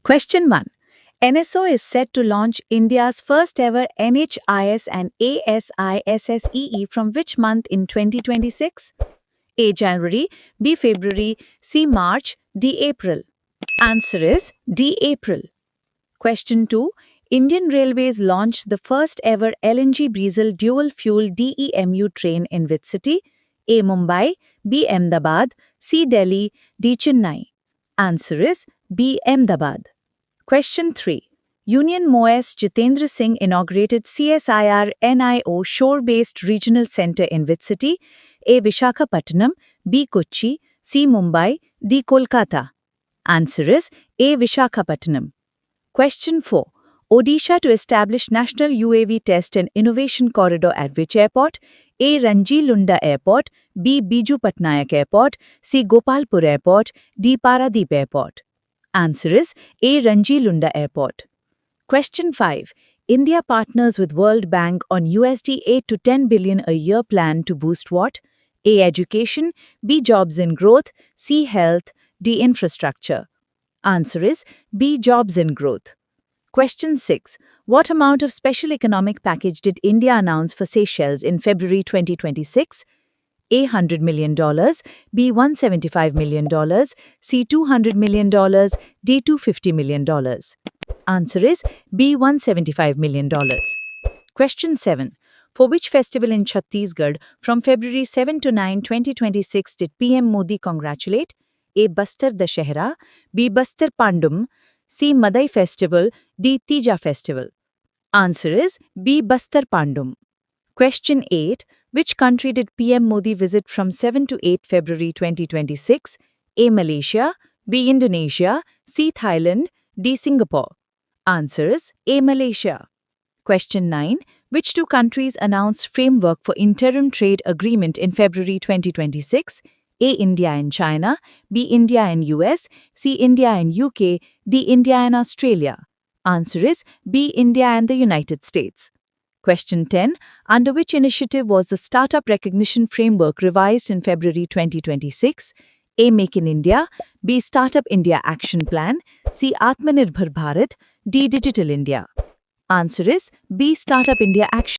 Question 1. NSO is set to launch India's first ever NHIS and ASISSEE from which month in 2026? A. January, B. February, C. March, D. April. Answer is D. April. Question 2. Indian Railways launched the first ever LNG diesel dual fuel DEMU train in which city? A. Mumbai, B. Ahmedabad, C. Delhi, D. Chennai. Answer is B. Ahmedabad. Question 3. Union MOS Jitendra Singh inaugurated CSIR NIO shore-based regional center in which city? A. Visakhapatnam, B. Kochi, C. Mumbai, D. Kolkata. Answer is A. Visakhapatnam. Question 4. Odisha to establish National UAV Test and Innovation Corridor at which airport? A. Ranji Lunda Airport, B. Biju Patnaik Airport, C. Gopalpur Airport, D. Paradip Airport. Answer is A. Ranji Lunda Airport. Question 5. India partners with World Bank on USD 8 to 10 billion a year plan to boost what? A. Education, B. Jobs and growth, C. Health, D. Infrastructure. Answer is B. Jobs and growth. Question 6. What amount of special economic package did India announce for Seychelles in February 2026? A. $100 million, B. $175 million, C. $200 million, D. $250 million. Answer is B. $175 million. Question 7. For which festival in Chhattisgarh from February 7 to 9, 2026 did PM Modi congratulate? A. Bastar Dashehra, B. Bastar Pandum, C. Madai Festival, D. Tija Festival. Answer is B. Bastar Pandum. Question 8. Which country did PM Modi visit from 7 to 8 February 2026? A. Malaysia, B. Indonesia, C. Thailand, D. Singapore. Answer is A. Malaysia. Question 9. Which two countries announced framework for interim trade agreement in February 2026? A. India and China, B. India and US, C. India and UK, D. India and Australia. Answer is B. India and the United States. Question 10. Under which initiative was the Startup Recognition Framework revised in February 2026? A. Make in India, B. Startup India Action Plan, C. Atmanirbhar Bharat, D. Digital India. Answer is B. Startup India Action